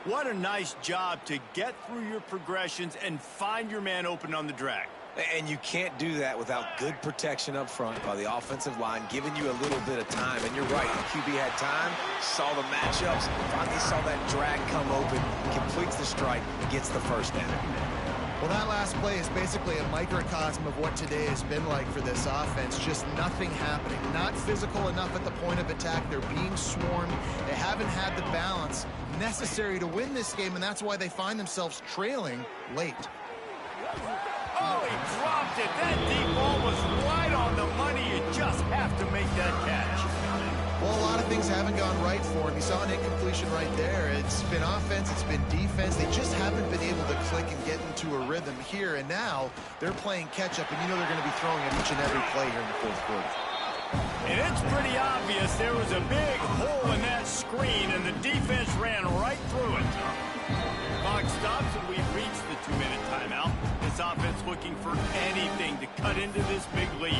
What a nice job to get through your progressions and find your man open on the drag. And you can't do that without good protection up front by the offensive line, giving you a little bit of time. And you're right, the QB had time, saw the matchups, finally saw that drag come open, completes the strike, gets the first down. Well, that last play is basically a microcosm of what today has been like for this offense. Just nothing happening. Not physical enough at the point of attack. They're being swarmed. They haven't had the balance necessary to win this game, and that's why they find themselves trailing late. Oh, he dropped it. That deep ball was right on the money. You just have to make that catch. Well, a lot of things haven't gone right for him. You saw an incompletion right there. It's been offense, it's been defense. They just haven't been able to click and get into a rhythm here. And now they're playing catch-up, and you know they're going to be throwing at each and every play here in the fourth quarter. And it's pretty obvious there was a big hole in that screen, and the defense ran right through it. Clock stops, and we've reached the 2-minute timeout. This offense looking for anything to cut into this big lead.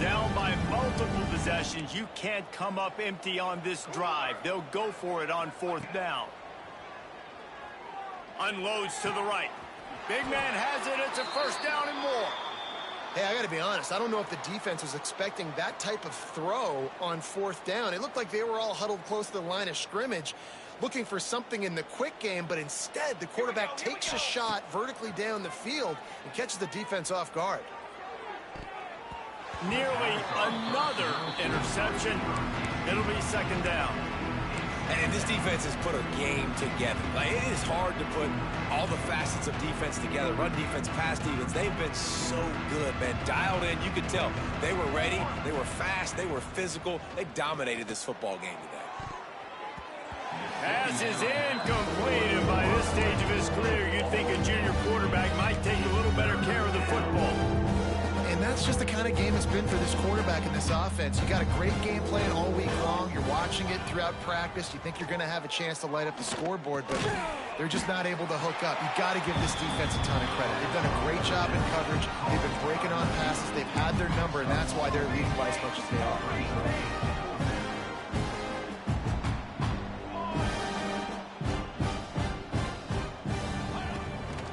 Down by multiple possessions, you can't come up empty on this drive. They'll go for it on 4th down. Unloads to the right. Big man has it. It's a 1st down and more. Hey, I got to be honest. I don't know if the defense was expecting that type of throw on 4th down. It looked like they were all huddled close to the line of scrimmage, looking for something in the quick game, but instead the quarterback takes a shot vertically down the field and catches the defense off guard. Nearly another interception. It'll be 2nd down. And this defense has put a game together. Like, it is hard to put all the facets of defense together. Run defense, pass defense. They've been so good, man. Dialed in. You could tell they were ready. They were fast. They were physical. They dominated this football game today. Pass is incomplete, and by this stage of his career, you'd think a junior quarterback might take a little better care of the football. And that's just the kind of game it's been for this quarterback in this offense. You got a great game plan all week long. You're watching it throughout practice. You think you're going to have a chance to light up the scoreboard, but they're just not able to hook up. You've got to give this defense a ton of credit. They've done a great job in coverage. They've been breaking on passes. They've had their number, and that's why they're leading by as much as they are.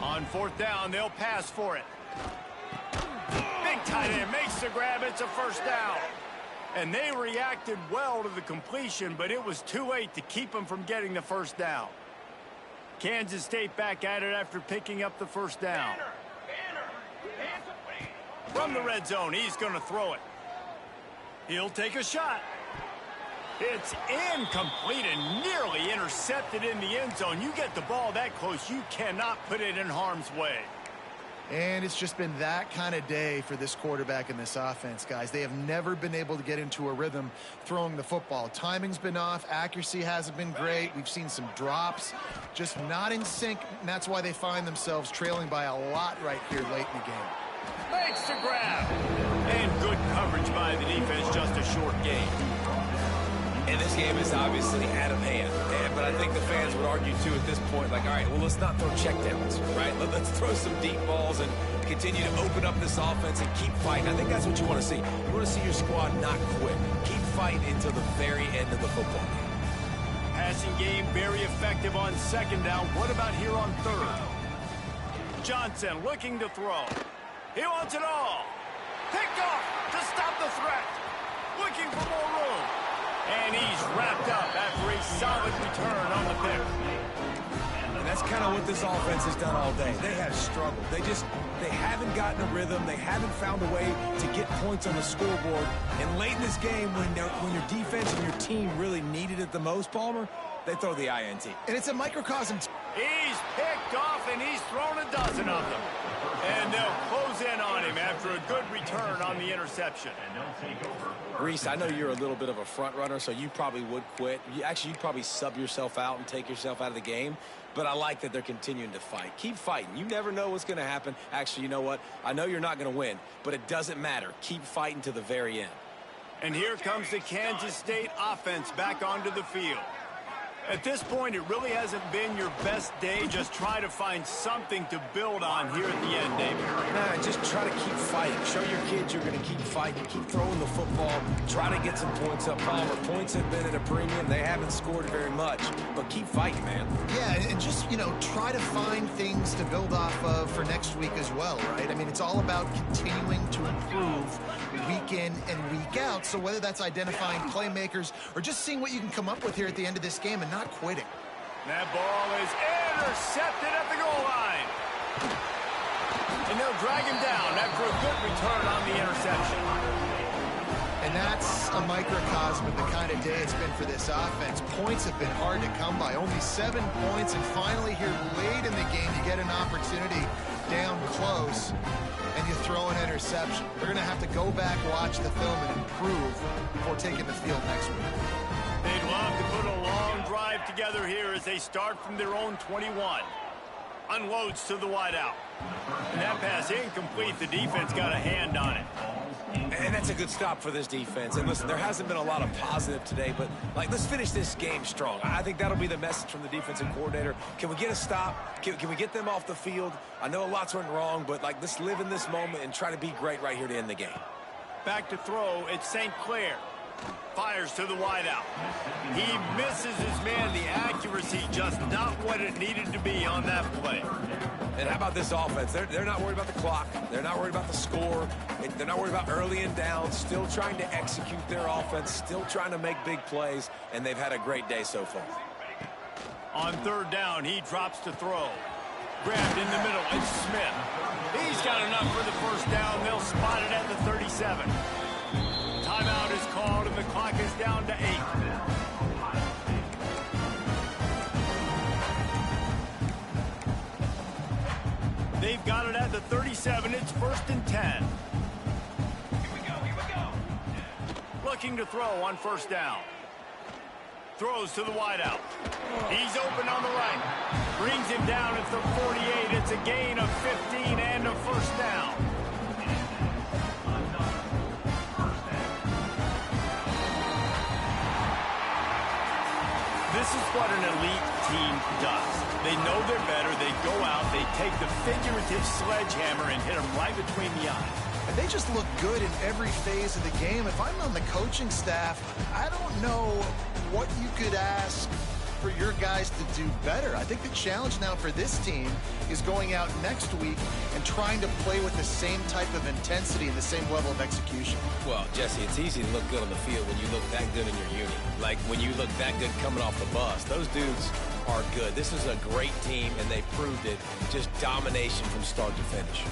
On 4th down, they'll pass for it. Big tight end makes the grab. It's a 1st down. And they reacted well to the completion, but it was too late to keep them from getting the 1st down. Kansas State back at it after picking up the 1st down. From the red zone, he's going to throw it. He'll take a shot. It's incomplete and nearly intercepted in the end zone. You get the ball that close, you cannot put it in harm's way. And it's just been that kind of day for this quarterback in this offense, guys. They have never been able to get into a rhythm throwing the football. Timing's been off. Accuracy hasn't been great. We've seen some drops, just not in sync, and that's why they find themselves trailing by a lot right here late in the game. Makes the grab. And good coverage by the defense, just a short gain. And this game is obviously out of hand. But I think the fans would argue, too, at this point, like, all right, well, let's not throw checkdowns, right? Let's throw some deep balls and continue to open up this offense and keep fighting. I think that's what you want to see. You want to see your squad not quit. Keep fighting until the very end of the football game. Passing game very effective on 2nd down. What about here on 3rd? Johnson looking to throw. He wants it all. Picked off to stop the threat. Looking for more room. And he he's wrapped up after a solid return on the pick. And that's kind of what this offense has done all day. They have struggled. They haven't gotten a rhythm. They haven't found a way to get points on the scoreboard. And late in this game, when your defense and your team really needed it the most, Palmer, they throw the INT. And it's a microcosm. He's picked off, and he's thrown a dozen of them. And they'll close in on him after a good return on the interception. Reese, I know you're a little bit of a front runner, so you probably would quit. You'd probably sub yourself out and take yourself out of the game. But I like that they're continuing to fight. Keep fighting. You never know what's going to happen. Actually, you know what? I know you're not going to win, but it doesn't matter. Keep fighting to the very end. And here comes the Kansas State offense back onto the field. At this point, it really hasn't been your best day. Just try to find something to build on here at the end, David. Nah, just try to keep fighting. Show your kids you're going to keep fighting. Keep throwing the football. Try to get some points up. Palmer, points have been at a premium. They haven't scored very much, but keep fighting, man. Yeah, and just, try to find things to build off of for next week as well, right? I mean, it's all about continuing to improve week in and week out. So whether that's identifying playmakers or just seeing what you can come up with here at the end of this game and not quitting. That ball is intercepted at the goal line. And they'll drag him down after a good return on the interception. And that's a microcosm of the kind of day it's been for this offense. Points have been hard to come by. Only 7 points, and finally here late in the game, you get an opportunity down close, and you throw an interception. They're going to have to go back, watch the film, and improve before taking the field next week. They'd love to put a long drive together here as they start from their own 21. Unloads to the wideout. And that pass incomplete. The defense got a hand on it. And that's a good stop for this defense. And listen, there hasn't been a lot of positive today, but let's finish this game strong. I think that'll be the message from the defensive coordinator. Can we get a stop? Can we get them off the field? I know a lot's went wrong, but let's live in this moment and try to be great right here to end the game. Back to throw, it's St. Clair. Fires to the wideout. He misses his man. The accuracy just not what it needed to be on that play. And how about this offense? They're not worried about the clock. They're not worried about the score. They're not worried about early and down. Still trying to execute their offense. Still trying to make big plays. And they've had a great day so far. On third down, he drops to throw. Grabbed in the middle. It's Smith. He's got enough for the first down. They'll spot it at the 37. Timeout is called, and the clock is down to 8. They've got it at the 37. It's 1st and 10. Here we go. Looking to throw on first down. Throws to the wideout. He's open on the right. Brings him down at the 48. It's a gain of 15 and a first down. This is what an elite team does. They know they're better. They go out. They take the figurative sledgehammer and hit them right between the eyes. And they just look good in every phase of the game. If I'm on the coaching staff, I don't know what you could ask for your guys to do better. I think the challenge now for this team is going out next week and trying to play with the same type of intensity and the same level of execution. Well, Jesse, it's easy to look good on the field when you look that good in your unit. Like when you look that good coming off the bus. Those dudes are good. This is a great team, and they proved it. Just domination from start to finish.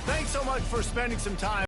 Thanks so much for spending some time